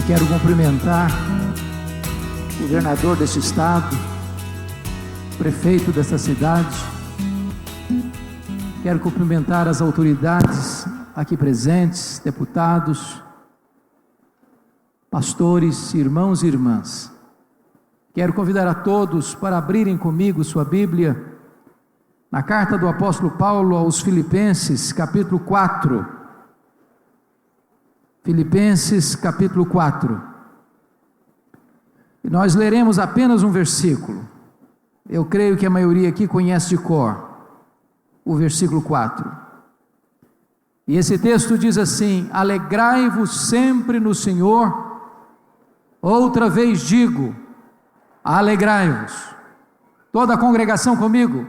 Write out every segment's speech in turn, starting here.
Quero cumprimentar o governador deste estado, prefeito desta cidade. Quero cumprimentar as autoridades aqui presentes, deputados, pastores, irmãos e irmãs. Quero convidar a todos para abrirem comigo sua Bíblia na carta do apóstolo Paulo aos Filipenses, capítulo 4. Filipenses, capítulo 4. E nós leremos apenas um versículo. Eu creio que a maioria aqui conhece de cor o versículo 4. E esse texto diz assim: alegrai-vos sempre no Senhor. Outra vez digo, alegrai-vos. Toda a congregação comigo.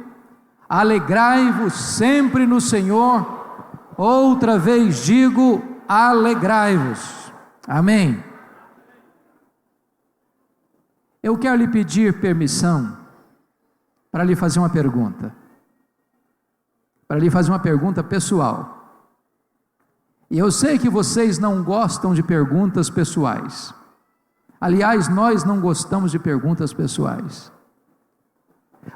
Alegrai-vos sempre no Senhor. Outra vez digo, alegrai-vos. Amém. Eu quero lhe pedir permissão para lhe fazer uma pergunta. Para lhe fazer uma pergunta pessoal. E eu sei que vocês não gostam de perguntas pessoais. Aliás, nós não gostamos de perguntas pessoais.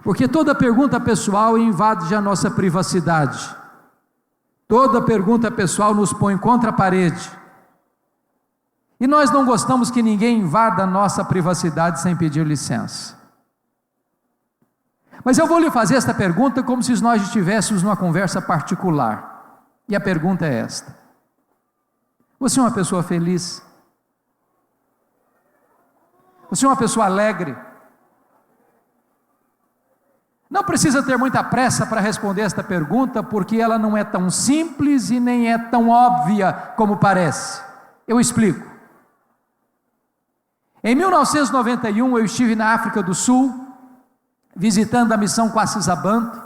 Porque toda pergunta pessoal invade a nossa privacidade. Toda pergunta pessoal nos põe contra a parede. E nós não gostamos que ninguém invada a nossa privacidade sem pedir licença. Mas eu vou lhe fazer esta pergunta como se nós estivéssemos numa conversa particular. E a pergunta é esta: você é uma pessoa feliz? Você é uma pessoa alegre? Não precisa ter muita pressa para responder esta pergunta, porque ela não é tão simples e nem é tão óbvia como parece. Eu explico. Em 1991 eu estive na África do Sul, visitando a missão Quacisabanto,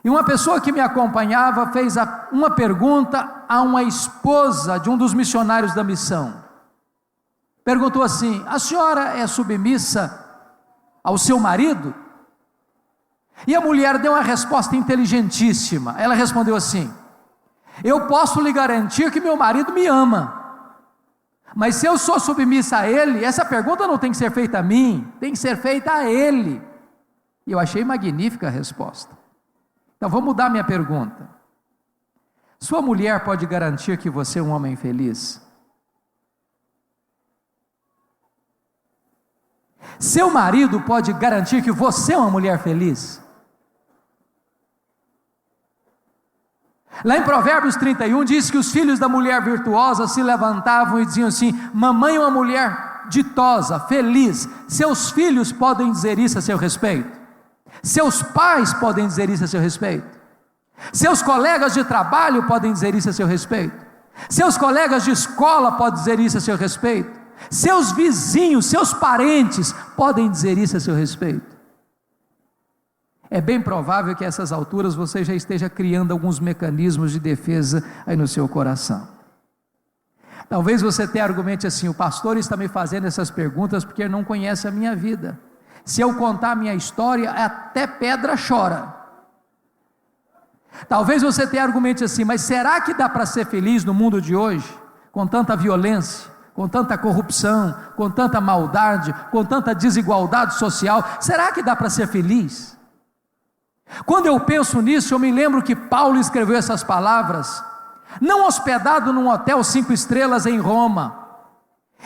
e uma pessoa que me acompanhava fez uma pergunta a uma esposa de um dos missionários da missão. Perguntou assim: a senhora é submissa ao seu marido? E a mulher deu uma resposta inteligentíssima. Ela respondeu assim: eu posso lhe garantir que meu marido me ama, mas se eu sou submissa a ele, essa pergunta não tem que ser feita a mim, tem que ser feita a ele. E eu achei magnífica a resposta. Então vou mudar minha pergunta. Sua mulher pode garantir que você é um homem feliz? Seu marido pode garantir que você é uma mulher feliz? Lá em Provérbios 31 diz que os filhos da mulher virtuosa se levantavam e diziam assim: mamãe é uma mulher ditosa, feliz. Seus filhos podem dizer isso a seu respeito? Seus pais podem dizer isso a seu respeito? Seus colegas de trabalho podem dizer isso a seu respeito? Seus colegas de escola podem dizer isso a seu respeito? Seus vizinhos, seus parentes podem dizer isso a seu respeito? É bem provável que a essas alturas você já esteja criando alguns mecanismos de defesa aí no seu coração. Talvez você tenha argumente assim: o pastor está me fazendo essas perguntas porque ele não conhece a minha vida. Se eu contar a minha história, até pedra chora. Talvez você tenha argumente assim: mas será que dá para ser feliz no mundo de hoje? Com tanta violência, com tanta corrupção, com tanta maldade, com tanta desigualdade social, será que dá para ser feliz? Quando eu penso nisso, eu me lembro que Paulo escreveu essas palavras, não hospedado num hotel 5 estrelas em Roma.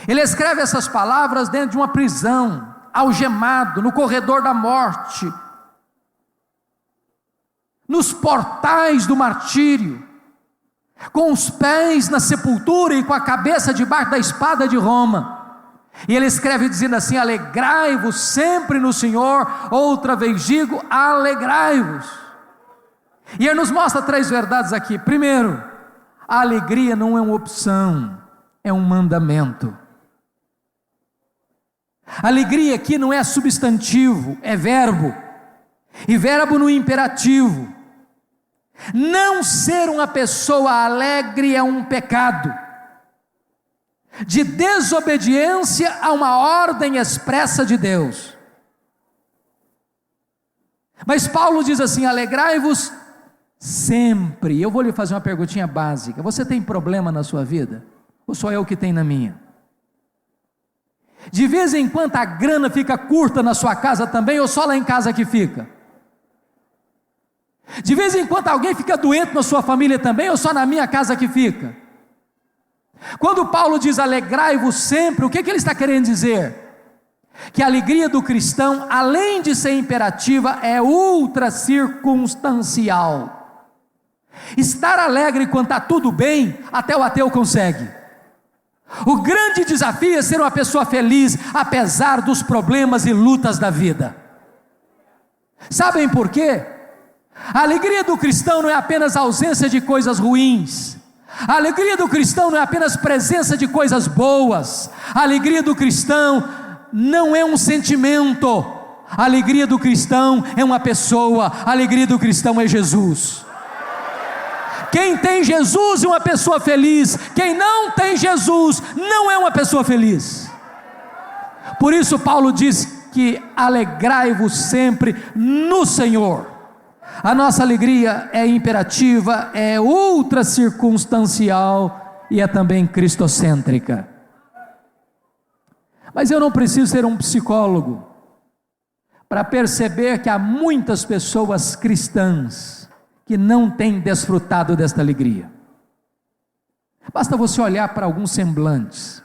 Ele escreve essas palavras dentro de uma prisão, algemado, no corredor da morte, nos portais do martírio, com os pés na sepultura e com a cabeça debaixo da espada de Roma. E ele escreve dizendo assim: alegrai-vos sempre no Senhor. Outra vez digo, alegrai-vos. E ele nos mostra 3 verdades aqui. Primeiro, a alegria não é uma opção, é um mandamento. Alegria aqui não é substantivo, é verbo. E verbo no imperativo. Não ser uma pessoa alegre é um pecado de desobediência a uma ordem expressa de Deus. Mas Paulo diz assim: alegrai-vos sempre. Eu vou lhe fazer uma perguntinha básica: você tem problema na sua vida? Ou só eu que tenho na minha? De vez em quando a grana fica curta na sua casa também, ou só lá em casa que fica? De vez em quando alguém fica doente na sua família também, ou só na minha casa que fica? Quando Paulo diz alegrai-vos sempre, o que ele está querendo dizer? Que a alegria do cristão, além de ser imperativa, é ultra circunstancial. Estar alegre quando está tudo bem, até o ateu consegue. O grande desafio é ser uma pessoa feliz, apesar dos problemas e lutas da vida. Sabem por quê? A alegria do cristão não é apenas a ausência de coisas ruins. A alegria do cristão não é apenas presença de coisas boas. A alegria do cristão não é um sentimento. A alegria do cristão é uma pessoa. A alegria do cristão é Jesus. Quem tem Jesus é uma pessoa feliz. Quem não tem Jesus não é uma pessoa feliz. Por isso Paulo diz que alegrai-vos sempre no Senhor. A nossa alegria é imperativa, é ultra circunstancial e é também cristocêntrica. Mas eu não preciso ser um psicólogo para perceber que há muitas pessoas cristãs que não têm desfrutado desta alegria. Basta você olhar para alguns semblantes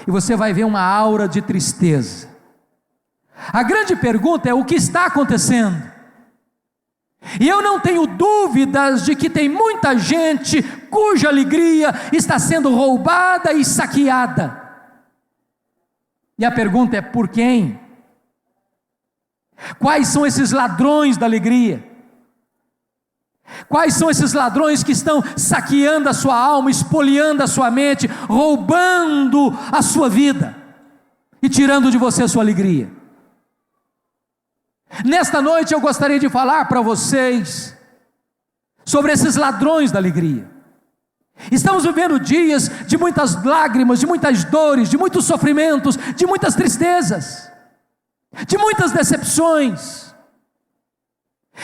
e você vai ver uma aura de tristeza. A grande pergunta é: o que está acontecendo? E eu não tenho dúvidas de que tem muita gente cuja alegria está sendo roubada e saqueada. E a pergunta é: por quem? Quais são esses ladrões da alegria? Quais são esses ladrões que estão saqueando a sua alma, espoliando a sua mente, roubando a sua vida e tirando de você a sua alegria? Nesta noite eu gostaria de falar para vocês sobre esses ladrões da alegria. Estamos vivendo dias de muitas lágrimas, de muitas dores, de muitos sofrimentos, de muitas tristezas, de muitas decepções.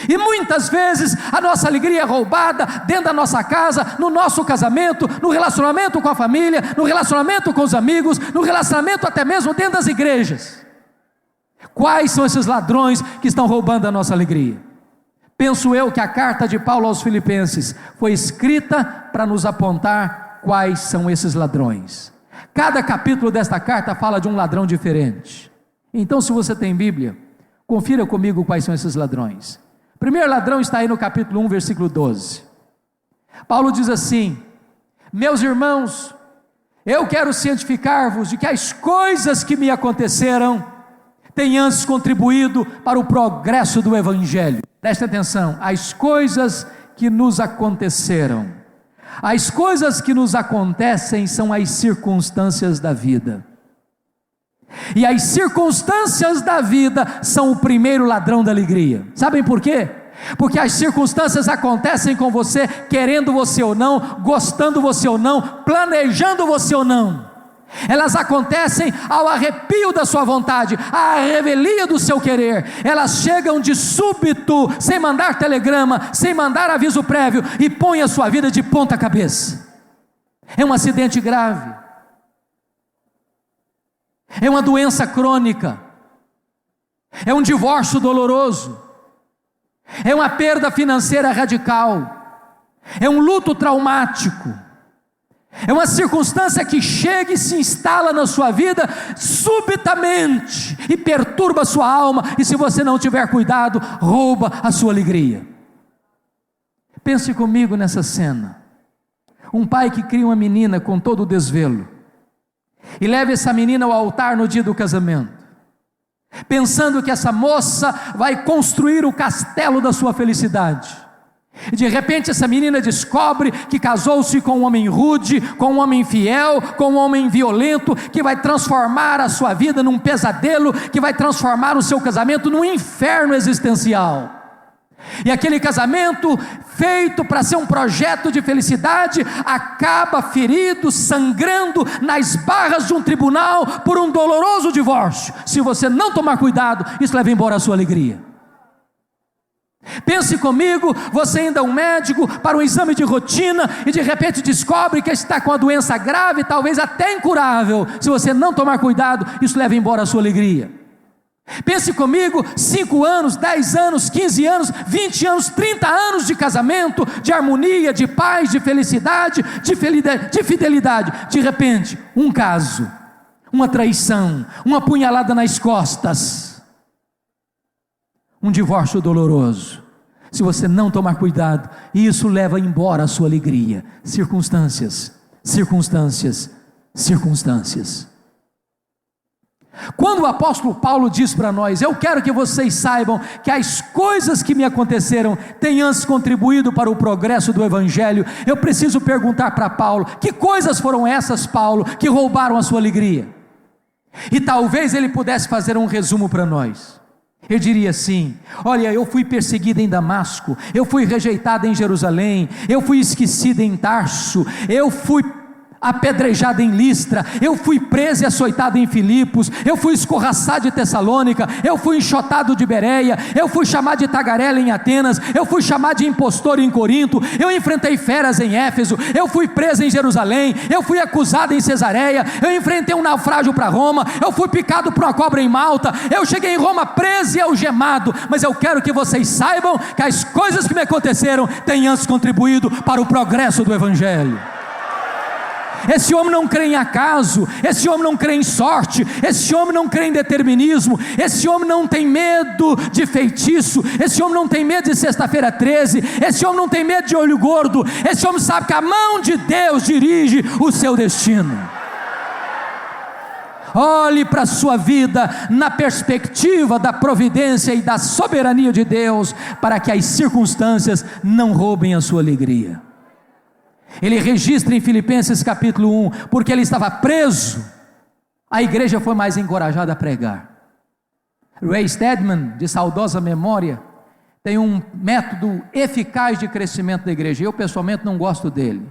E muitas vezes a nossa alegria é roubada dentro da nossa casa, no nosso casamento, no relacionamento com a família, no relacionamento com os amigos, no relacionamento até mesmo dentro das igrejas. Quais são esses ladrões que estão roubando a nossa alegria? Penso eu que a carta de Paulo aos Filipenses foi escrita para nos apontar quais são esses ladrões. Cada capítulo desta carta fala de um ladrão diferente. Então, se você tem Bíblia, confira comigo quais são esses ladrões. O primeiro ladrão está aí no capítulo 1, versículo 12. Paulo diz assim: meus irmãos, eu quero cientificar-vos de que as coisas que me aconteceram têm antes contribuído para o progresso do Evangelho. Preste atenção: as coisas que nos aconteceram. As coisas que nos acontecem são as circunstâncias da vida. E as circunstâncias da vida são o primeiro ladrão da alegria. Sabem por quê? Porque as circunstâncias acontecem com você, querendo você ou não, gostando você ou não, planejando você ou não. Elas acontecem ao arrepio da sua vontade, à revelia do seu querer. Elas chegam de súbito, sem mandar telegrama, sem mandar aviso prévio, e põem a sua vida de ponta cabeça. É um acidente grave, é uma doença crônica, é um divórcio doloroso, é uma perda financeira radical, é um luto traumático, é uma circunstância que chega e se instala na sua vida subitamente e perturba a sua alma, e se você não tiver cuidado, rouba a sua alegria. Pense comigo nessa cena: um pai que cria uma menina com todo o desvelo e leva essa menina ao altar no dia do casamento, pensando que essa moça vai construir o castelo da sua felicidade. E de repente essa menina descobre que casou-se com um homem rude, com um homem infiel, com um homem violento, que vai transformar a sua vida num pesadelo, que vai transformar o seu casamento num inferno existencial. E aquele casamento, feito para ser um projeto de felicidade, acaba ferido, sangrando nas barras de um tribunal por um doloroso divórcio. Se você não tomar cuidado, isso leva embora a sua alegria. Pense comigo, você ainda é um médico para um exame de rotina e de repente descobre que está com uma doença grave, talvez até incurável. Se você não tomar cuidado, isso leva embora a sua alegria. Pense comigo, 5 anos, 10 anos, 15 anos, 20 anos, 30 anos de casamento, de harmonia, de paz, de felicidade, de fidelidade. De repente, um caso, uma traição, uma punhalada nas costas, um divórcio doloroso. Se você não tomar cuidado, isso leva embora a sua alegria. Circunstâncias. Quando o apóstolo Paulo diz para nós: eu quero que vocês saibam que as coisas que me aconteceram têm antes contribuído para o progresso do evangelho, eu preciso perguntar para Paulo: que coisas foram essas, Paulo, que roubaram a sua alegria? E talvez ele pudesse fazer um resumo para nós. Eu diria assim: olha, eu fui perseguido em Damasco, eu fui rejeitado em Jerusalém, eu fui esquecido em Tarso, eu fui apedrejado em Listra, eu fui preso e açoitado em Filipos, eu fui escorraçado em Tessalônica, eu fui enxotado de Bereia, eu fui chamado de tagarela em Atenas, eu fui chamado de impostor em Corinto, eu enfrentei feras em Éfeso, eu fui preso em Jerusalém, eu fui acusado em Cesareia, eu enfrentei um naufrágio para Roma, eu fui picado por uma cobra em Malta, eu cheguei em Roma preso e algemado. Mas eu quero que vocês saibam que as coisas que me aconteceram têm antes contribuído para o progresso do evangelho. Esse homem não crê em acaso, esse homem não crê em sorte, esse homem não crê em determinismo, esse homem não tem medo de feitiço, esse homem não tem medo de sexta-feira 13, esse homem não tem medo de olho gordo, esse homem sabe que a mão de Deus dirige o seu destino. Olhe para a sua vida na perspectiva da providência e da soberania de Deus, para que as circunstâncias não roubem a sua alegria. Ele registra em Filipenses capítulo 1, porque ele estava preso, a igreja foi mais encorajada a pregar. Ray Stedman, de saudosa memória, tem um método eficaz de crescimento da igreja. Eu pessoalmente não gosto dele.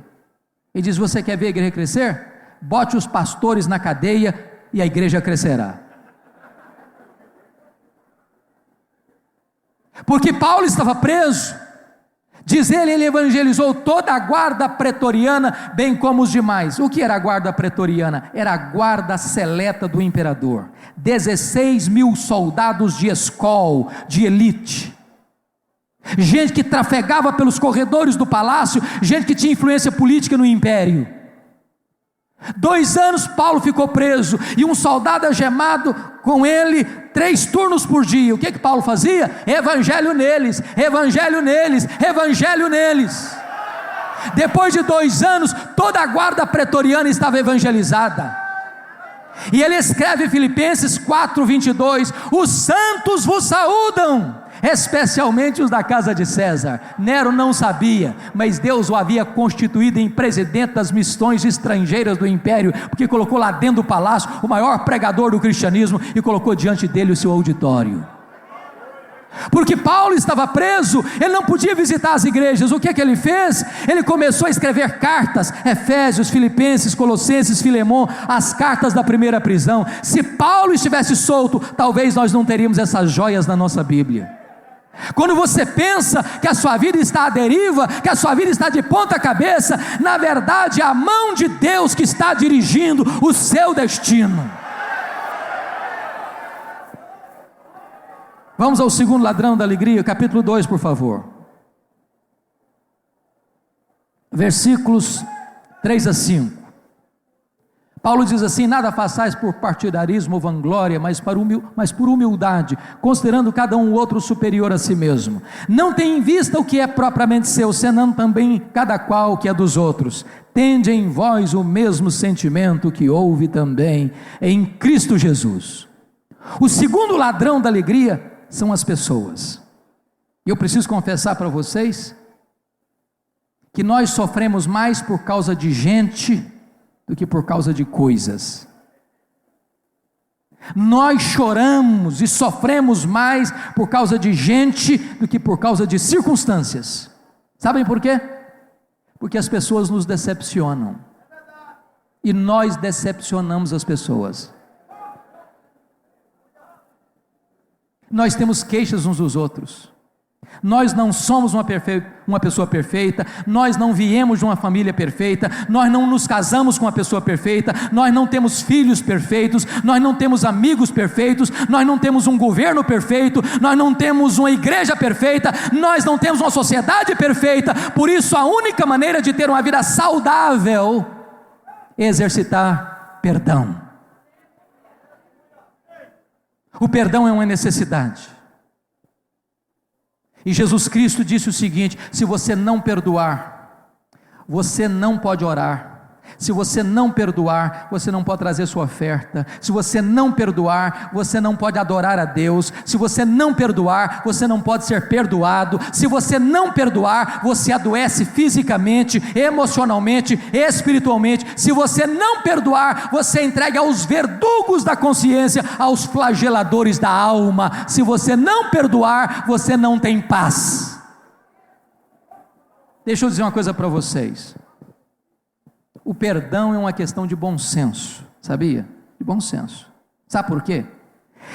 Ele diz: você quer ver a igreja crescer? Bote os pastores na cadeia e a igreja crescerá. Porque Paulo estava preso. Diz ele evangelizou toda a guarda pretoriana, bem como os demais. O que era a guarda pretoriana? Era a guarda seleta do imperador. 16 mil soldados de escol, de elite. Gente que trafegava pelos corredores do palácio, gente que tinha influência política no império. 2 anos Paulo ficou preso, e um soldado algemado com ele 3 turnos por dia. O que Paulo fazia? Evangelho neles, evangelho neles, evangelho neles. Depois de 2 anos, toda a guarda pretoriana estava evangelizada. E ele escreve em Filipenses 4:22: os santos vos saúdam, especialmente os da casa de César. Nero não sabia, mas Deus o havia constituído em presidente das missões estrangeiras do império, porque colocou lá dentro do palácio o maior pregador do cristianismo e colocou diante dele o seu auditório. Porque Paulo estava preso, ele não podia visitar as igrejas. O que ele fez? Ele começou a escrever cartas, Efésios, Filipenses, Colossenses, Filemon, as cartas da primeira prisão. Se Paulo estivesse solto, talvez nós não teríamos essas joias na nossa Bíblia. Quando você pensa que a sua vida está à deriva, que a sua vida está de ponta cabeça, na verdade é a mão de Deus que está dirigindo o seu destino. Vamos ao segundo ladrão da alegria, capítulo 2, por favor. Versículos 3-5. Paulo diz assim: nada façais por partidarismo ou vanglória, mas por humildade, considerando cada um o outro superior a si mesmo. Não tem em vista o que é propriamente seu, senão também cada qual o que é dos outros. Tende em vós o mesmo sentimento que houve também em Cristo Jesus. O segundo ladrão da alegria são as pessoas. E eu preciso confessar para vocês que nós sofremos mais por causa de gente do que por causa de coisas. Nós choramos e sofremos mais por causa de gente do que por causa de circunstâncias. Sabem por quê? Porque as pessoas nos decepcionam, e nós decepcionamos as pessoas. Nós temos queixas uns dos outros. Nós não somos uma pessoa perfeita, nós não viemos de uma família perfeita, nós não nos casamos com uma pessoa perfeita, nós não temos filhos perfeitos, nós não temos amigos perfeitos, nós não temos um governo perfeito, nós não temos uma igreja perfeita, nós não temos uma sociedade perfeita. Por isso a única maneira de ter uma vida saudável é exercitar perdão. O perdão é uma necessidade. E Jesus Cristo disse o seguinte: se você não perdoar, você não pode orar. Se você não perdoar, você não pode trazer sua oferta. Se você não perdoar, você não pode adorar a Deus. Se você não perdoar, você não pode ser perdoado. Se você não perdoar, você adoece fisicamente, emocionalmente, espiritualmente. Se você não perdoar, você entrega aos verdugos da consciência, aos flageladores da alma. Se você não perdoar, você não tem paz. Deixa eu dizer uma coisa para vocês. O perdão é uma questão de bom senso, sabia? De bom senso. Sabe por quê?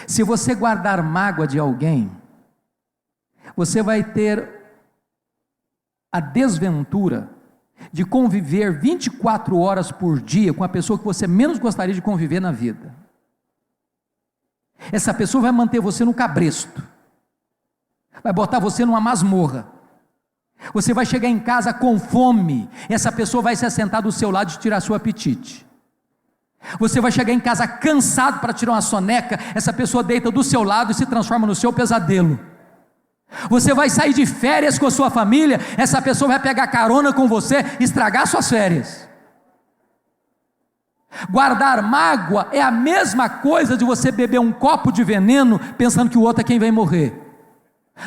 Se você guardar mágoa de alguém, você vai ter a desventura de conviver 24 horas por dia com a pessoa que você menos gostaria de conviver na vida. Essa pessoa vai manter você no cabresto, vai botar você numa masmorra. Você vai chegar em casa com fome, essa pessoa vai se assentar do seu lado e tirar seu apetite. Você vai chegar em casa cansado para tirar uma soneca, essa pessoa deita do seu lado e se transforma no seu pesadelo. Você vai sair de férias com a sua família, essa pessoa vai pegar carona com você e estragar suas férias. Guardar mágoa é a mesma coisa de você beber um copo de veneno pensando que o outro é quem vai morrer.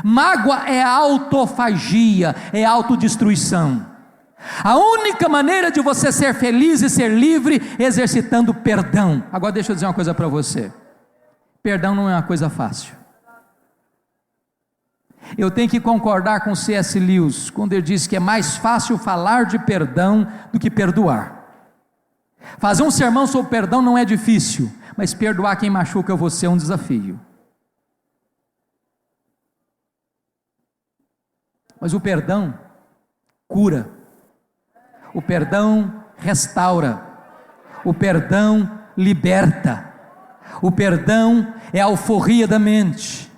Mágoa é autofagia, é autodestruição. A única maneira de você ser feliz e ser livre é exercitando perdão. Agora deixa eu dizer uma coisa para você. Perdão não é uma coisa fácil. Eu tenho que concordar com C.S. Lewis quando ele diz que é mais fácil falar de perdão do que perdoar. Fazer um sermão sobre perdão não é difícil, mas perdoar quem machuca você é um desafio. Mas o perdão cura, o perdão restaura, o perdão liberta, o perdão é a alforria da mente,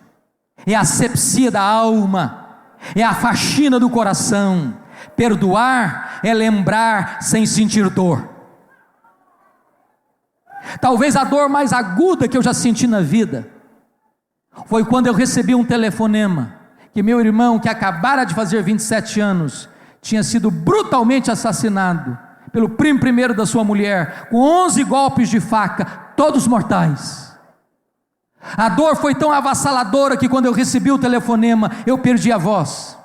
é a asepsia da alma, é a faxina do coração. Perdoar é lembrar sem sentir dor. Talvez a dor mais aguda que eu já senti na vida foi quando eu recebi um telefonema que meu irmão, que acabara de fazer 27 anos, tinha sido brutalmente assassinado pelo primo primeiro da sua mulher, com 11 golpes de faca, todos mortais. A dor foi tão avassaladora que quando eu recebi o telefonema, eu perdi a voz.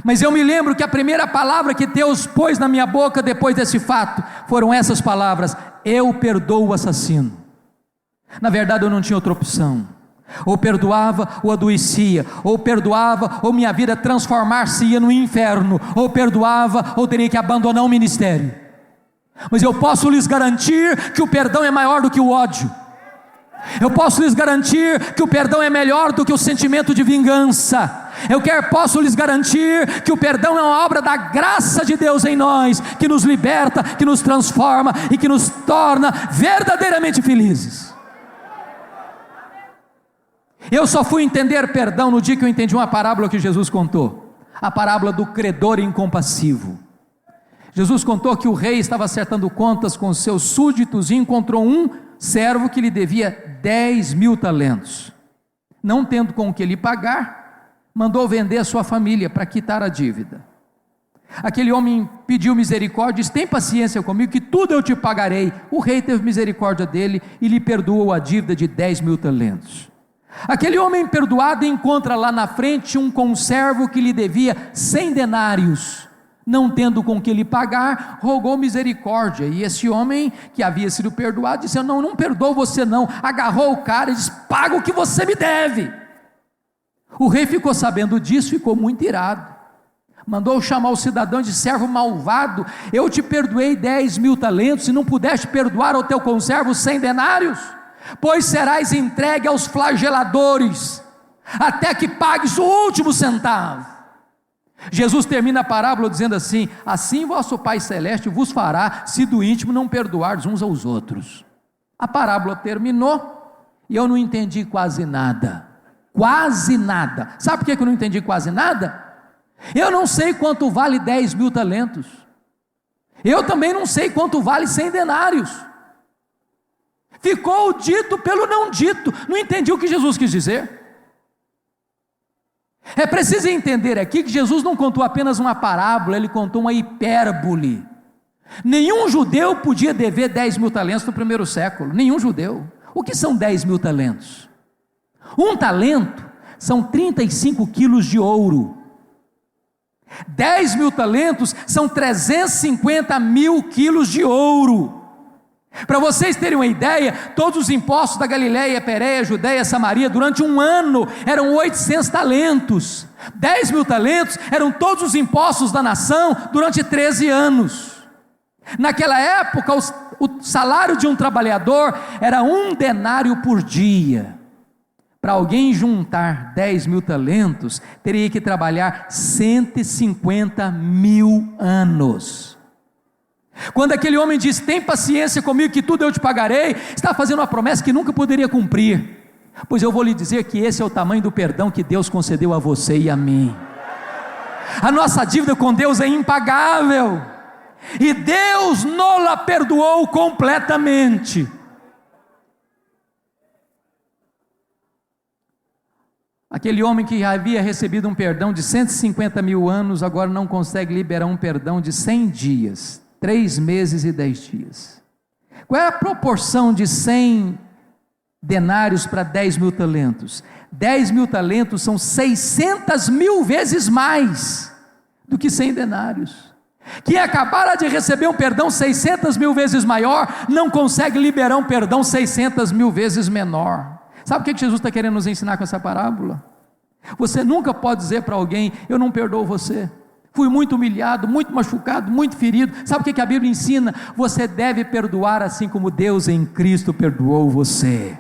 Mas eu me lembro que a primeira palavra que Deus pôs na minha boca depois desse fato, foram essas palavras: eu perdoo o assassino. Na verdade eu não tinha outra opção. Ou perdoava ou adoecia, ou perdoava ou minha vida transformar-se-ia no inferno, ou perdoava ou teria que abandonar o ministério. Mas eu posso lhes garantir que o perdão é maior do que o ódio. Eu posso lhes garantir que o perdão é melhor do que o sentimento de vingança. Posso lhes garantir que o perdão é uma obra da graça de Deus em nós, que nos liberta, que nos transforma e que nos torna verdadeiramente felizes. Eu só fui entender perdão no dia que eu entendi uma parábola que Jesus contou, a parábola do credor incompassivo. Jesus contou que o rei estava acertando contas com seus súditos e encontrou um servo que lhe devia 10.000 talentos. Não tendo com o que lhe pagar, mandou vender a sua família para quitar a dívida. Aquele homem pediu misericórdia, disse: tem paciência comigo que tudo eu te pagarei. O rei teve misericórdia dele e lhe perdoou a dívida de 10.000 talentos. Aquele homem perdoado encontra lá na frente um conservo que lhe devia 100 denários, não tendo com que lhe pagar, rogou misericórdia, e esse homem que havia sido perdoado, disse: eu não perdoo você não, agarrou o cara e disse: paga o que você me deve. O rei ficou sabendo disso, ficou muito irado, mandou chamar o cidadão de servo malvado: eu te perdoei 10.000 talentos, e não pudeste perdoar ao teu conservo 100 denários? Pois serás entregue aos flageladores, até que pagues o último centavo. Jesus termina a parábola dizendo assim: assim vosso Pai Celeste vos fará, se do íntimo não perdoardes uns aos outros. A parábola terminou, e eu não entendi quase nada, sabe por que eu não entendi quase nada? Eu não sei quanto vale 10.000 talentos, eu também não sei quanto vale 100 denários, ficou o dito pelo não dito, não entendi o que Jesus quis dizer. É preciso entender aqui que Jesus não contou apenas uma parábola, ele contou uma hipérbole. Nenhum judeu podia dever 10.000 talentos no primeiro século, nenhum judeu. O que são 10.000 talentos? Um talento são 35 quilos de ouro. 10.000 talentos são 350.000 quilos de ouro. Para vocês terem uma ideia, todos os impostos da Galiléia, Pérea, Judéia, Samaria, durante um ano, eram 800 talentos. 10.000 talentos eram todos os impostos da nação, durante 13 anos. Naquela época, o salário de um trabalhador era 1 denário por dia. Para alguém juntar 10.000 talentos, teria que trabalhar 150.000 anos. Quando aquele homem diz: tem paciência comigo que tudo eu te pagarei, está fazendo uma promessa que nunca poderia cumprir. Pois eu vou lhe dizer que esse é o tamanho do perdão que Deus concedeu a você e a mim. A nossa dívida com Deus é impagável, e Deus nos perdoou completamente. Aquele homem que havia recebido um perdão de 150.000 anos, agora não consegue liberar um perdão de 100 dias, 3 meses e 10 dias. Qual é a proporção de 100 denários para 10.000 talentos? 10.000 talentos são 600.000 vezes mais do que 100 denários. Quem acabara de receber um perdão 600.000 vezes maior, não consegue liberar um perdão 600.000 vezes menor. Sabe o que Jesus está querendo nos ensinar com essa parábola? Você nunca pode dizer para alguém: eu não perdoo você, fui muito humilhado, muito machucado, muito ferido. Sabe o que a Bíblia ensina? Você deve perdoar assim como Deus em Cristo perdoou você.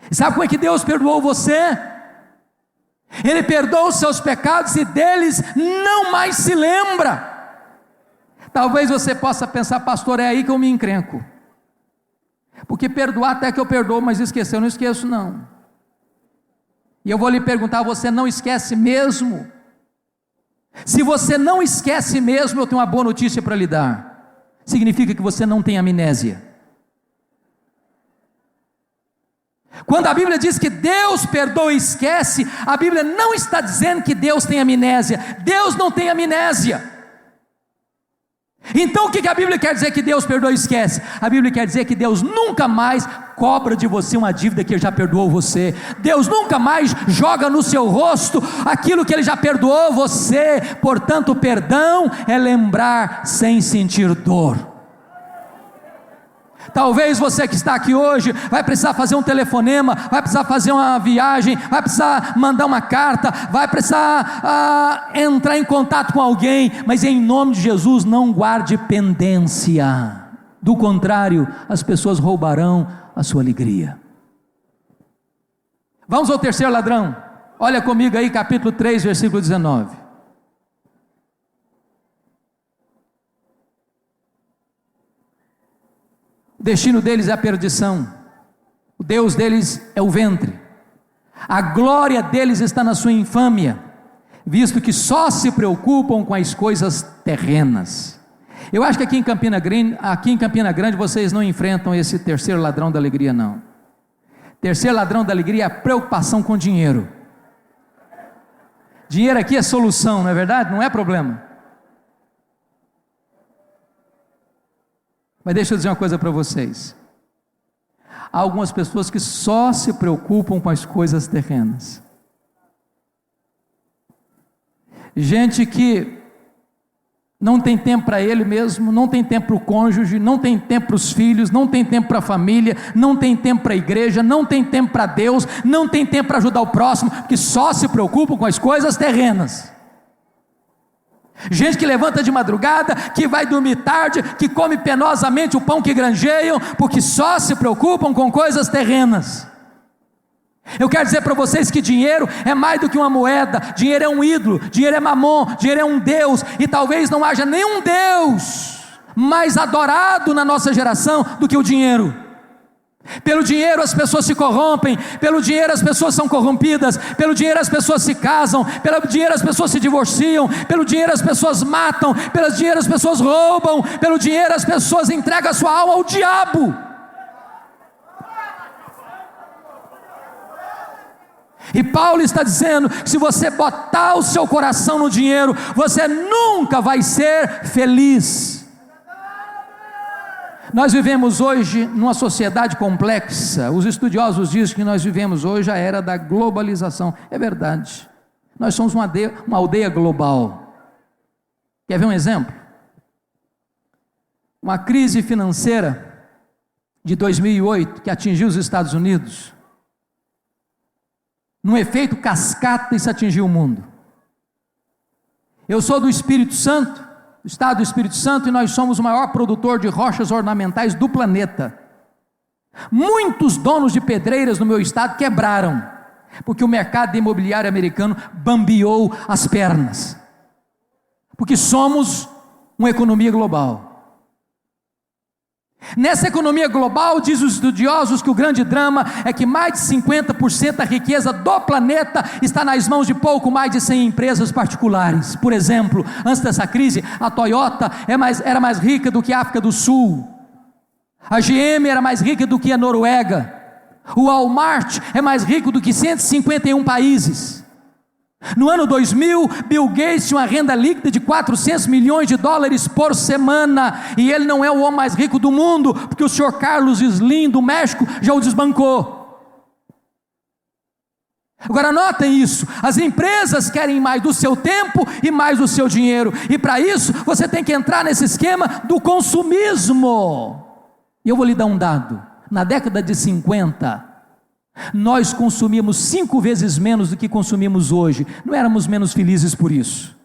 E sabe como é que Deus perdoou você? Ele perdoa os seus pecados e deles não mais se lembra. Talvez você possa pensar: pastor, é aí que eu me encrenco, porque perdoar até que eu perdoo, mas esquecer eu não esqueço não. E eu vou lhe perguntar: você não esquece mesmo? Se você não esquece mesmo, eu tenho uma boa notícia para lhe dar: significa que você não tem amnésia. Quando a Bíblia diz que Deus perdoa e esquece, a Bíblia não está dizendo que Deus tem amnésia. Deus não tem amnésia. Então o que a Bíblia quer dizer que Deus perdoa e esquece? A Bíblia quer dizer que Deus nunca mais cobra de você uma dívida que Ele já perdoou você. Deus nunca mais joga no seu rosto aquilo que Ele já perdoou você. Portanto, perdão é lembrar sem sentir dor. Talvez você que está aqui hoje vai precisar fazer um telefonema, vai precisar fazer uma viagem, vai precisar mandar uma carta, vai precisar entrar em contato com alguém, mas em nome de Jesus não guarde pendência, do contrário as pessoas roubarão a sua alegria. Vamos ao terceiro ladrão. Olha comigo aí, capítulo 3, versículo 19. O destino deles é a perdição, o Deus deles é o ventre, a glória deles está na sua infâmia, visto que só se preocupam com as coisas terrenas. Eu acho que aqui em Campina Grande vocês não enfrentam esse terceiro ladrão da alegria não. Terceiro ladrão da alegria é a preocupação com dinheiro. Dinheiro aqui é solução, não é verdade? Não é problema. Mas deixa eu dizer uma coisa para vocês: há algumas pessoas que só se preocupam com as coisas terrenas. Gente que não tem tempo para ele mesmo, não tem tempo para o cônjuge, não tem tempo para os filhos, não tem tempo para a família, não tem tempo para a igreja, não tem tempo para Deus, não tem tempo para ajudar o próximo, porque só se preocupam com as coisas terrenas. Gente que levanta de madrugada, que vai dormir tarde, que come penosamente o pão que granjeiam, porque só se preocupam com coisas terrenas. Eu quero dizer para vocês que dinheiro é mais do que uma moeda, dinheiro é um ídolo, dinheiro é mamon, dinheiro é um Deus, e talvez não haja nenhum Deus mais adorado na nossa geração do que o dinheiro. Pelo dinheiro as pessoas se corrompem, pelo dinheiro as pessoas são corrompidas, pelo dinheiro as pessoas se casam, pelo dinheiro as pessoas se divorciam, pelo dinheiro as pessoas matam, pelo dinheiro as pessoas roubam, pelo dinheiro as pessoas entregam a sua alma ao diabo. E Paulo está dizendo que se você botar o seu coração no dinheiro, você nunca vai ser feliz. Nós vivemos hoje numa sociedade complexa. Os estudiosos dizem que nós vivemos hoje a era da globalização. É verdade. Nós somos uma aldeia global. Quer ver um exemplo? Uma crise financeira de 2008 que atingiu os Estados Unidos. Num efeito cascata, isso atingiu o mundo. Eu sou do Espírito Santo, do estado do Espírito Santo, e nós somos o maior produtor de rochas ornamentais do planeta. Muitos donos de pedreiras no meu estado quebraram, porque o mercado imobiliário americano bambeou as pernas, porque somos uma economia global. Nessa economia global, diz os estudiosos que o grande drama é que mais de 50% da riqueza do planeta está nas mãos de pouco mais de 100 empresas particulares. Por exemplo, antes dessa crise, a Toyota era mais rica do que a África do Sul, a GM era mais rica do que a Noruega, o Walmart é mais rico do que 151 países. No ano 2000, Bill Gates tinha uma renda líquida de 400 milhões de dólares por semana, e ele não é o homem mais rico do mundo, porque o senhor Carlos Slim do México já o desbancou. Agora notem isso, as empresas querem mais do seu tempo e mais do seu dinheiro, e para isso você tem que entrar nesse esquema do consumismo. E eu vou lhe dar um dado: na década de 50, nós consumíamos 5 vezes menos do que consumimos hoje. Não éramos menos felizes por isso.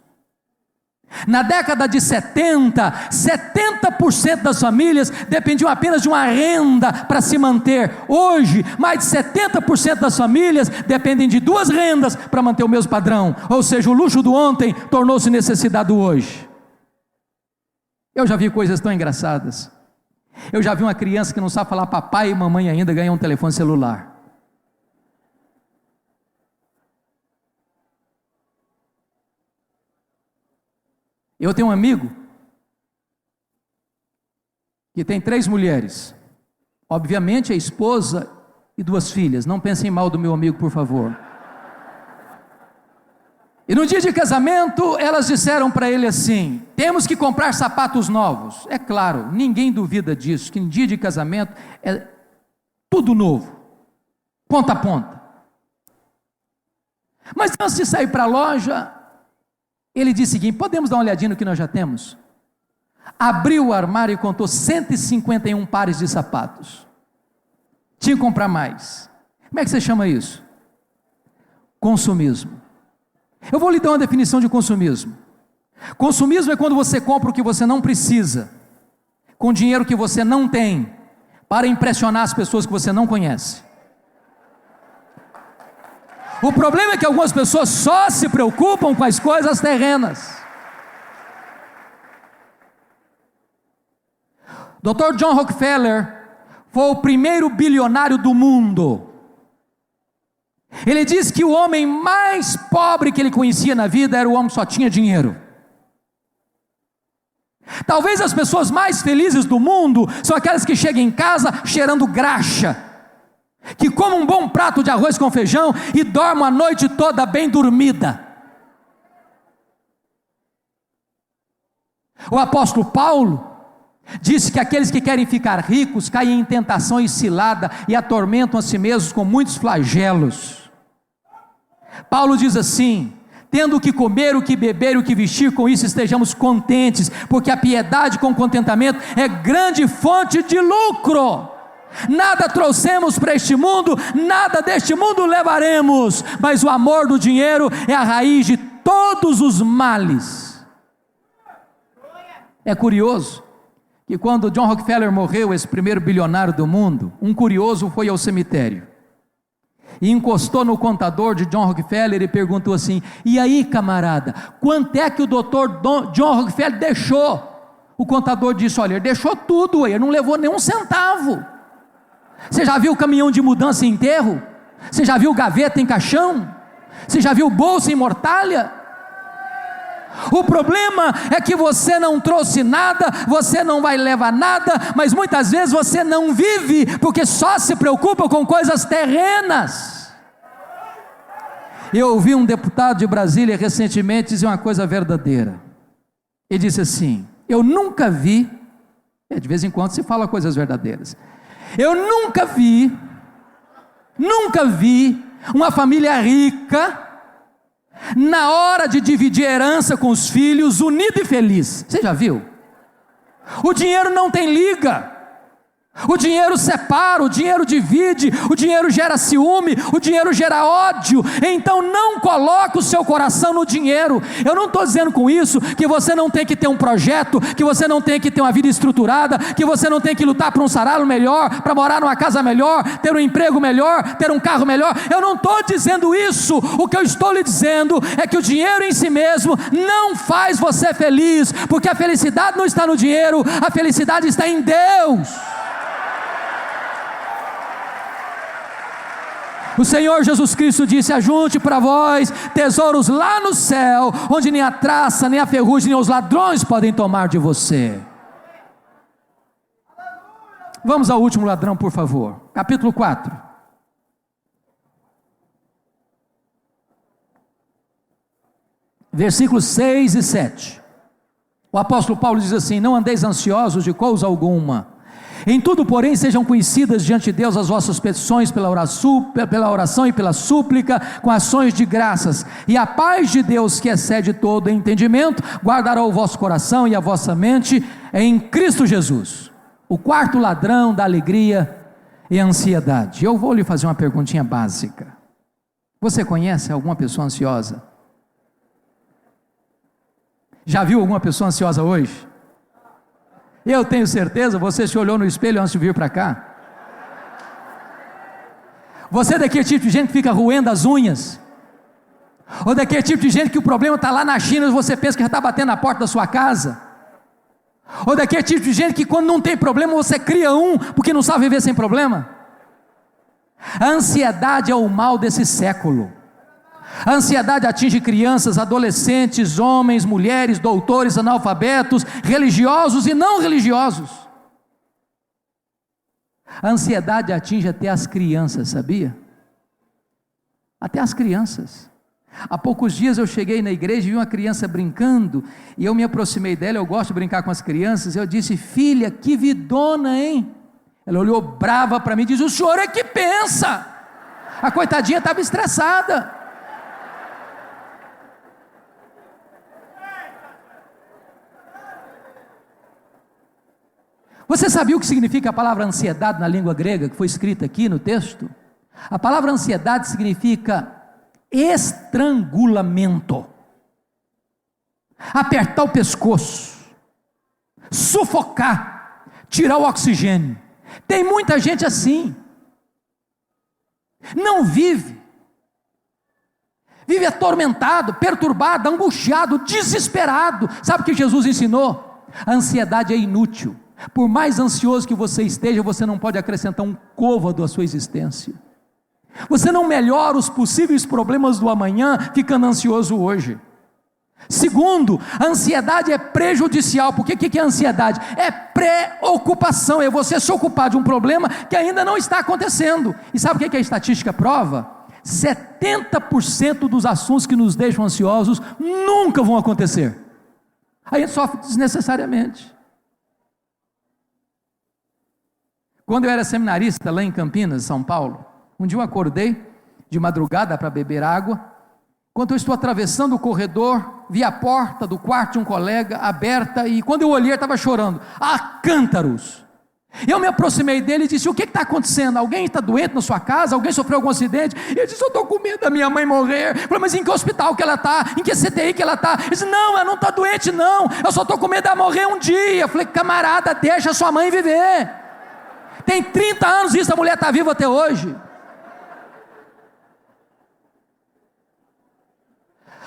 Na década de 70% das famílias dependiam apenas de uma renda para se manter. Hoje, mais de 70% das famílias dependem de 2 rendas para manter o mesmo padrão. Ou seja, o luxo do ontem tornou-se necessidade do hoje. Eu já vi coisas tão engraçadas. Eu já vi uma criança que não sabe falar papai e mamãe ainda ganhar um telefone celular. Eu tenho um amigo que tem 3 mulheres, obviamente a esposa e 2 filhas. Não pensem mal do meu amigo, por favor. E no dia de casamento elas disseram para ele assim: temos que comprar sapatos novos. É claro, ninguém duvida disso, que em dia de casamento é tudo novo, ponta a ponta. Mas antes de sair para a loja, ele disse o seguinte: podemos dar uma olhadinha no que nós já temos? Abriu o armário e contou 151 pares de sapatos. Tinha que comprar mais. Como é que você chama isso? Consumismo. Eu vou lhe dar uma definição de consumismo. Consumismo é quando você compra o que você não precisa, com dinheiro que você não tem, para impressionar as pessoas que você não conhece. O problema é que algumas pessoas só se preocupam com as coisas terrenas. Dr. John Rockefeller foi o primeiro bilionário do mundo. Ele disse que o homem mais pobre que ele conhecia na vida era o homem que só tinha dinheiro. Talvez as pessoas mais felizes do mundo são aquelas que chegam em casa cheirando graxa, que comem um bom prato de arroz com feijão e dormem a noite toda bem dormida. O apóstolo Paulo disse que aqueles que querem ficar ricos caem em tentação e cilada e atormentam a si mesmos com muitos flagelos. Paulo diz assim: tendo o que comer, o que beber, o que vestir, com isso estejamos contentes, porque a piedade com contentamento é grande fonte de lucro. Nada trouxemos para este mundo, nada deste mundo levaremos, mas o amor do dinheiro é a raiz de todos os males. É curioso que quando John Rockefeller morreu, esse primeiro bilionário do mundo, um curioso foi ao cemitério. e encostou no contador de John Rockefeller e perguntou assim: e aí, camarada, quanto é que o doutor John Rockefeller deixou? O contador disse: olha, ele deixou tudo, ele não levou nem um centavo. Você já viu o caminhão de mudança em enterro? Você já viu gaveta em caixão? Você já viu bolsa em mortalha? O problema é que você não trouxe nada, você não vai levar nada, mas muitas vezes você não vive, porque só se preocupa com coisas terrenas. Eu ouvi um deputado de Brasília recentemente dizer uma coisa verdadeira. Ele disse assim: eu nunca vi, de vez em quando se fala coisas verdadeiras, eu nunca vi uma família rica, na hora de dividir herança com os filhos, unida e feliz. Você já viu? O dinheiro não tem liga, o dinheiro separa, o dinheiro divide, o dinheiro gera ciúme, o dinheiro gera ódio. Então não coloque o seu coração no dinheiro. Eu não estou dizendo com isso que você não tem que ter um projeto, que você não tem que ter uma vida estruturada, que você não tem que lutar para um salário melhor, para morar numa casa melhor, ter um emprego melhor, ter um carro melhor. Eu não estou dizendo isso. O que eu estou lhe dizendo é que o dinheiro em si mesmo não faz você feliz, porque a felicidade não está no dinheiro, a felicidade está em Deus. O Senhor Jesus Cristo disse: ajunte para vós tesouros lá no céu, onde nem a traça, nem a ferrugem, nem os ladrões podem tomar de você. Vamos ao último ladrão, por favor. Capítulo 4. Versículos 6 e 7. O apóstolo Paulo diz assim: não andeis ansiosos de coisa alguma. Em tudo, porém, sejam conhecidas diante de Deus as vossas petições pela oração e pela súplica, com ações de graças. E a paz de Deus, que excede todo entendimento, guardará o vosso coração e a vossa mente em Cristo Jesus. O quarto ladrão da alegria e ansiedade. Eu vou lhe fazer uma perguntinha básica. Você conhece alguma pessoa ansiosa? Já viu alguma pessoa ansiosa hoje? Eu tenho certeza, você se olhou no espelho antes de vir para cá. Você é daquele tipo de gente que fica roendo as unhas? Ou daquele tipo de gente que o problema está lá na China e você pensa que já está batendo na porta da sua casa? Ou daquele tipo de gente que quando não tem problema você cria um, porque não sabe viver sem problema? A ansiedade é o mal desse século. A ansiedade atinge crianças, adolescentes, homens, mulheres, doutores, analfabetos, religiosos e não religiosos. A ansiedade atinge até as crianças, sabia? Até as crianças. Há poucos dias eu cheguei na igreja e vi uma criança brincando, e eu me aproximei dela. Eu gosto de brincar com as crianças. Eu disse: filha, que vidona, hein? Ela olhou brava para mim e disse: o senhor é que pensa. A coitadinha estava estressada. Você sabia o que significa a palavra ansiedade na língua grega, que foi escrita aqui no texto? A palavra ansiedade significa estrangulamento, apertar o pescoço, sufocar, tirar o oxigênio. Tem muita gente assim, não vive atormentado, perturbado, angustiado, desesperado. Sabe o que Jesus ensinou? A ansiedade é inútil. Por mais ansioso que você esteja, você não pode acrescentar um côvado à sua existência. Você não melhora os possíveis problemas do amanhã ficando ansioso hoje. Segundo, a ansiedade é prejudicial. Porque o que é ansiedade? É preocupação, é você se ocupar de um problema que ainda não está acontecendo. E sabe o que a estatística prova? 70% dos assuntos que nos deixam ansiosos nunca vão acontecer. Aí a gente sofre desnecessariamente. Quando eu era seminarista lá em Campinas, São Paulo, um dia eu acordei de madrugada para beber água. Enquanto eu estou atravessando o corredor, vi a porta do quarto de um colega aberta, e quando eu olhei ele estava chorando, a cântaros. Eu me aproximei dele e disse: o que está acontecendo? Alguém está doente na sua casa? Alguém sofreu algum acidente? Ele disse: eu estou com medo da minha mãe morrer. Eu falei: mas em que hospital que ela está? Em que CTI que ela está? Ele disse: não, ela não está doente não, eu só estou com medo dela morrer um dia. Eu falei: camarada, deixa sua mãe viver. Tem 30 anos isso, a mulher está viva até hoje.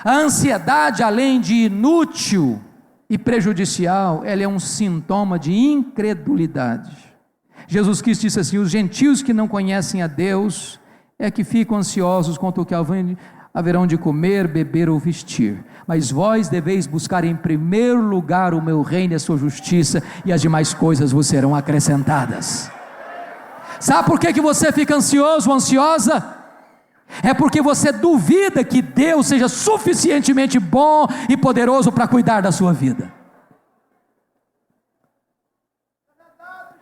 A ansiedade, além de inútil e prejudicial, ela é um sintoma de incredulidade. Jesus Cristo disse assim: os gentios que não conhecem a Deus é que ficam ansiosos quanto ao que haverão de comer, beber ou vestir. Mas vós deveis buscar em primeiro lugar o meu reino e a sua justiça, e as demais coisas vos serão acrescentadas. Sabe por que você fica ansioso ou ansiosa? É porque você duvida que Deus seja suficientemente bom e poderoso para cuidar da sua vida.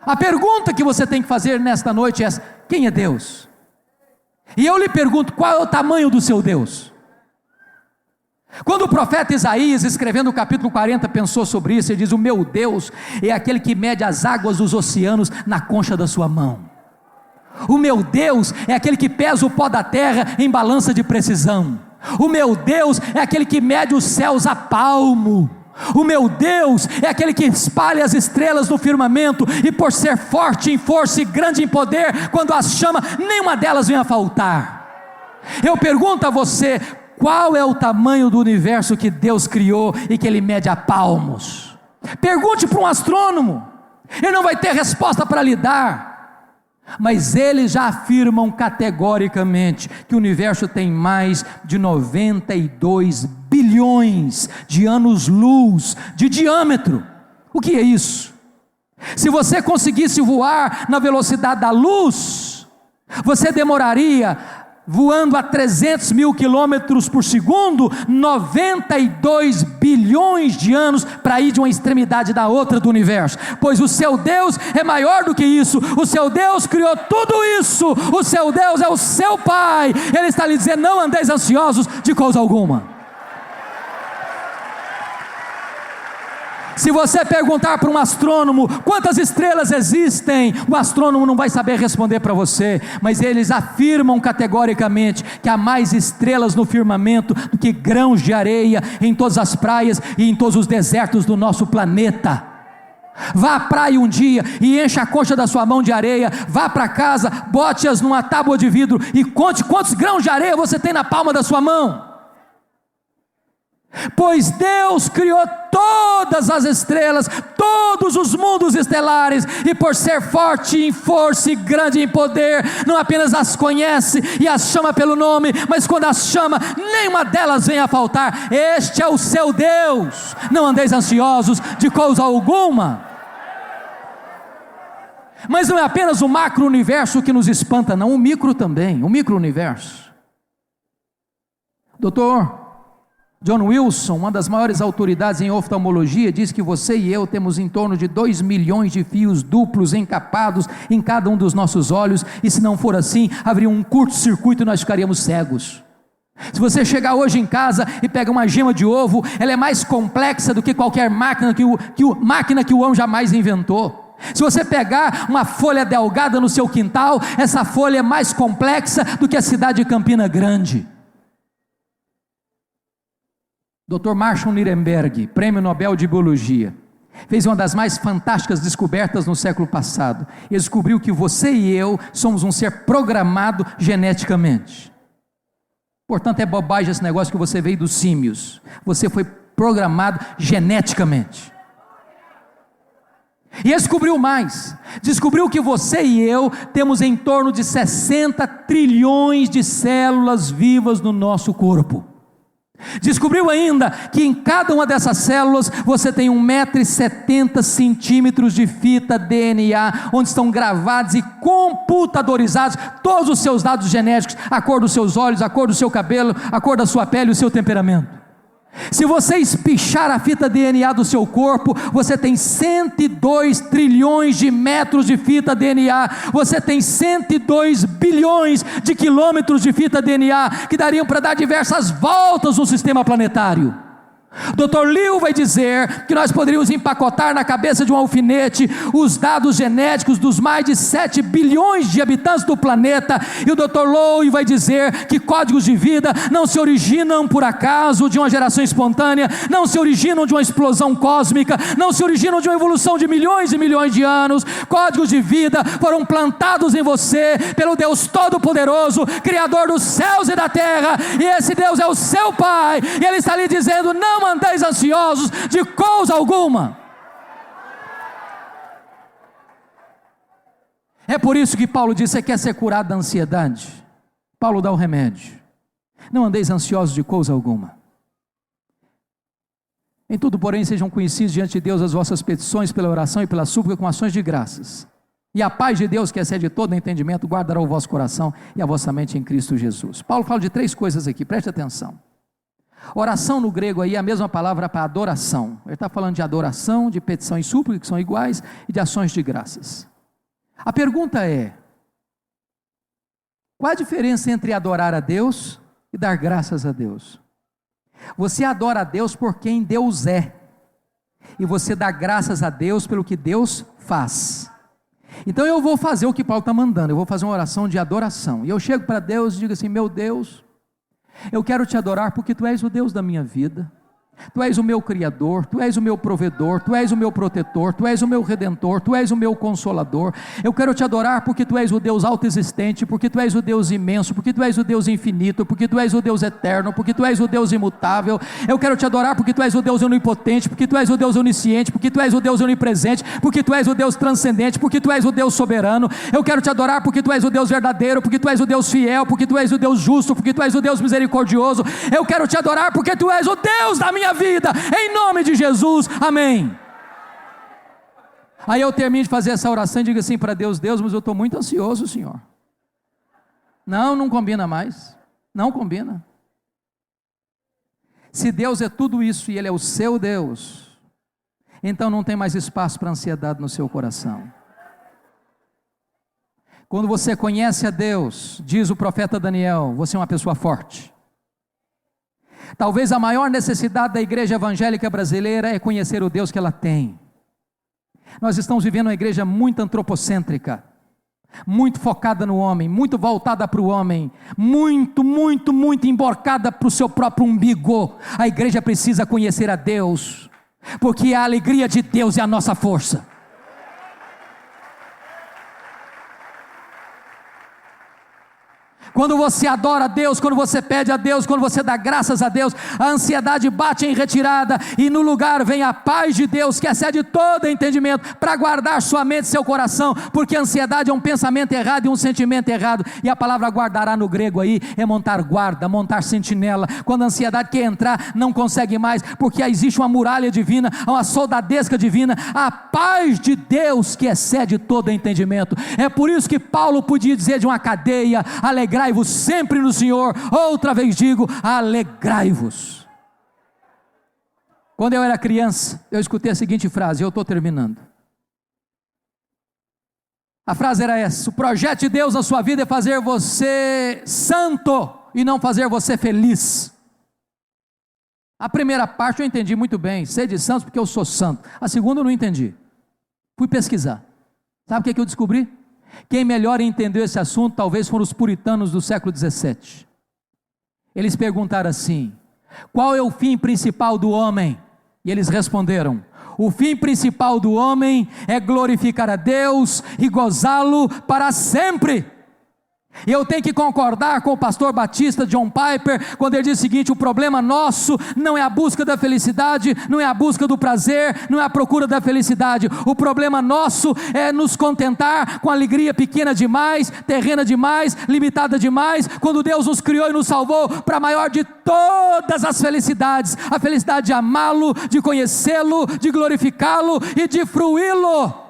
A pergunta que você tem que fazer nesta noite é essa: quem é Deus? E eu lhe pergunto, qual é o tamanho do seu Deus? Quando o profeta Isaías, escrevendo o capítulo 40, pensou sobre isso, ele diz: o meu Deus é aquele que mede as águas dos oceanos na concha da sua mão. O meu Deus é aquele que pesa o pó da terra em balança de precisão. O meu Deus é aquele que mede os céus a palmo. O meu Deus é aquele que espalha as estrelas no firmamento, e por ser forte em força e grande em poder, quando as chama, nenhuma delas vem a faltar. Eu pergunto a você: qual é o tamanho do universo que Deus criou e que Ele mede a palmos? Pergunte para um astrônomo, ele não vai ter resposta para lhe dar. Mas eles já afirmam categoricamente que o universo tem mais de 92 bilhões de anos-luz de diâmetro. O que é isso? Se você conseguisse voar na velocidade da luz, você demoraria, voando a 300 mil quilômetros por segundo, 92 bilhões de anos para ir de uma extremidade da outra do universo. Pois o seu Deus é maior do que isso. O seu Deus criou tudo isso. O seu Deus é o seu Pai. Ele está lhe dizendo: não andeis ansiosos de coisa alguma. Se você perguntar para um astrônomo quantas estrelas existem, o astrônomo não vai saber responder para você, mas eles afirmam categoricamente que há mais estrelas no firmamento do que grãos de areia em todas as praias e em todos os desertos do nosso planeta. Vá à praia um dia e encha a concha da sua mão de areia, vá para casa, bote-as numa tábua de vidro e conte quantos grãos de areia você tem na palma da sua mão. Pois Deus criou todas as estrelas, todos os mundos estelares, e por ser forte em força e grande em poder, não apenas as conhece e as chama pelo nome, mas quando as chama, nenhuma delas vem a faltar. Este é o seu Deus. Não andeis ansiosos de coisa alguma. Mas não é apenas o macro-universo que nos espanta, não, o micro também, o micro-universo. Doutor John Wilson, uma das maiores autoridades em oftalmologia, diz que você e eu temos em torno de 2 milhões de fios duplos encapados em cada um dos nossos olhos, e se não for assim, haveria um curto-circuito e nós ficaríamos cegos. Se você chegar hoje em casa e pega uma gema de ovo, ela é mais complexa do que qualquer máquina que o homem jamais inventou. Se você pegar uma folha delgada no seu quintal, essa folha é mais complexa do que a cidade de Campina Grande. Dr. Marshall Nirenberg, Prêmio Nobel de Biologia, fez uma das mais fantásticas descobertas no século passado. Ele descobriu que você e eu somos um ser programado geneticamente. Portanto, é bobagem esse negócio que você veio dos símios. Você foi programado geneticamente. E ele descobriu mais. Descobriu que você e eu temos em torno de 60 trilhões de células vivas no nosso corpo. Descobriu ainda que em cada uma dessas células você tem 1,70 m de fita DNA, onde estão gravados e computadorizados todos os seus dados genéticos, a cor dos seus olhos, a cor do seu cabelo, a cor da sua pele e o seu temperamento. Se você espichar a fita DNA do seu corpo, você tem 102 trilhões de metros de fita DNA, você tem 102 bilhões de quilômetros de fita DNA, que dariam para dar diversas voltas no sistema planetário. Dr. Liu vai dizer que nós poderíamos empacotar na cabeça de um alfinete os dados genéticos dos mais de 7 bilhões de habitantes do planeta, e o Dr. Lowe vai dizer que códigos de vida não se originam por acaso de uma geração espontânea, não se originam de uma explosão cósmica, não se originam de uma evolução de milhões e milhões de anos. Códigos de vida foram plantados em você pelo Deus Todo-Poderoso, Criador dos céus e da terra, e esse Deus é o seu Pai, e Ele está lhe dizendo: não andeis ansiosos de coisa alguma. É por isso que Paulo diz: você quer ser curado da ansiedade? Paulo dá o remédio. Não andeis ansiosos de coisa alguma. Em tudo, porém, sejam conhecidos diante de Deus as vossas petições pela oração e pela súplica com ações de graças. E a paz de Deus, que excede todo entendimento, guardará o vosso coração e a vossa mente em Cristo Jesus. Paulo fala de 3 coisas aqui, preste atenção. Oração no grego aí é a mesma palavra para adoração. Ele está falando de adoração, de petição e súplica, que são iguais, e de ações de graças. A pergunta é: qual a diferença entre adorar a Deus e dar graças a Deus? Você adora a Deus por quem Deus é, e você dá graças a Deus pelo que Deus faz. Então eu vou fazer o que Paulo está mandando, eu vou fazer uma oração de adoração, e eu chego para Deus e digo assim: meu Deus, eu quero te adorar porque Tu és o Deus da minha vida, Tu és o meu Criador, Tu és o meu provedor, Tu és o meu protetor, Tu és o meu redentor, Tu és o meu consolador. Eu quero te adorar porque Tu és o Deus autoexistente, porque Tu és o Deus imenso, porque Tu és o Deus infinito, porque Tu és o Deus eterno, porque Tu és o Deus imutável. Eu quero te adorar porque Tu és o Deus onipotente, porque Tu és o Deus onisciente, porque Tu és o Deus onipresente, porque Tu és o Deus transcendente, porque Tu és o Deus soberano. Eu quero te adorar porque Tu és o Deus verdadeiro, porque Tu és o Deus fiel, porque Tu és o Deus justo, porque Tu és o Deus misericordioso. Eu quero te adorar porque Tu és o Deus da minha vida, em nome de Jesus, amém. Aí eu termino de fazer essa oração e digo assim para Deus: Deus, mas eu estou muito ansioso, Senhor. Não combina mais, não combina. Se Deus é tudo isso e Ele é o seu Deus, então não tem mais espaço para ansiedade no seu coração. Quando você conhece a Deus, diz o profeta Daniel, você é uma pessoa forte. Talvez a maior necessidade da igreja evangélica brasileira é conhecer o Deus que ela tem. Nós estamos vivendo uma igreja muito antropocêntrica, muito focada no homem, muito voltada para o homem, muito emborcada para o seu próprio umbigo. A igreja precisa conhecer a Deus, porque a alegria de Deus é a nossa força. Quando você adora a Deus, quando você pede a Deus, quando você dá graças a Deus, a ansiedade bate em retirada, e no lugar vem a paz de Deus, que excede todo entendimento, para guardar sua mente e seu coração, porque a ansiedade é um pensamento errado e um sentimento errado, e a palavra guardará no grego aí, é montar guarda, montar sentinela. Quando a ansiedade quer entrar, não consegue mais, porque existe uma muralha divina, uma soldadesca divina, a paz de Deus que excede todo entendimento. É por isso que Paulo podia dizer de uma cadeia: alegrai-vos sempre no Senhor. Outra vez digo: alegrai-vos. Quando eu era criança, eu escutei a seguinte frase, eu estou terminando. A frase era essa: o projeto de Deus na sua vida é fazer você santo e não fazer você feliz. A primeira parte eu entendi muito bem, sede santos porque eu sou santo. A segunda eu não entendi. Fui pesquisar. Sabe o que eu descobri? Quem melhor entendeu esse assunto talvez foram os puritanos do século 17. Eles perguntaram assim: qual é o fim principal do homem? E eles responderam: o fim principal do homem é glorificar a Deus e gozá-lo para sempre. E eu tenho que concordar com o pastor batista John Piper, quando ele diz o seguinte: o problema nosso não é a busca da felicidade, não é a busca do prazer, não é a procura da felicidade. O problema nosso é nos contentar com alegria pequena demais, terrena demais, limitada demais, quando Deus nos criou e nos salvou para a maior de todas as felicidades, a felicidade de amá-lo, de conhecê-lo, de glorificá-lo e de fruí-lo.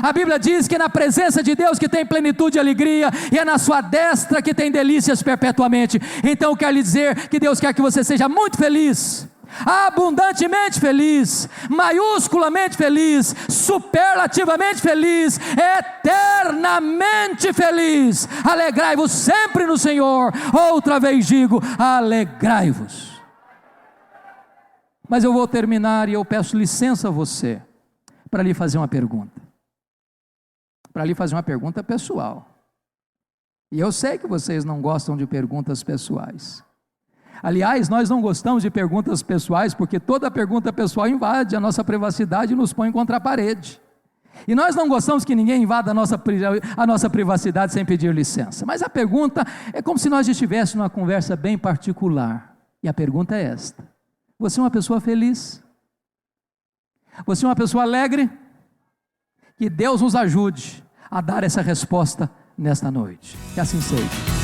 A Bíblia diz que é na presença de Deus que tem plenitude e alegria, e é na sua destra que tem delícias perpetuamente. Então eu quero lhe dizer que Deus quer que você seja muito feliz, abundantemente feliz, maiusculamente feliz, superlativamente feliz, eternamente feliz. Alegrai-vos sempre no Senhor. Outra vez digo: alegrai-vos. Mas eu vou terminar e eu peço licença a você para lhe fazer uma pergunta. Para lhe fazer uma pergunta pessoal. E eu sei que vocês não gostam de perguntas pessoais. Aliás, nós não gostamos de perguntas pessoais porque toda pergunta pessoal invade a nossa privacidade e nos põe contra a parede. E nós não gostamos que ninguém invada a nossa privacidade sem pedir licença. Mas a pergunta é como se nós estivéssemos numa conversa bem particular. E a pergunta é esta: você é uma pessoa feliz? Você é uma pessoa alegre? Que Deus nos ajude a dar essa resposta nesta noite. Que assim seja.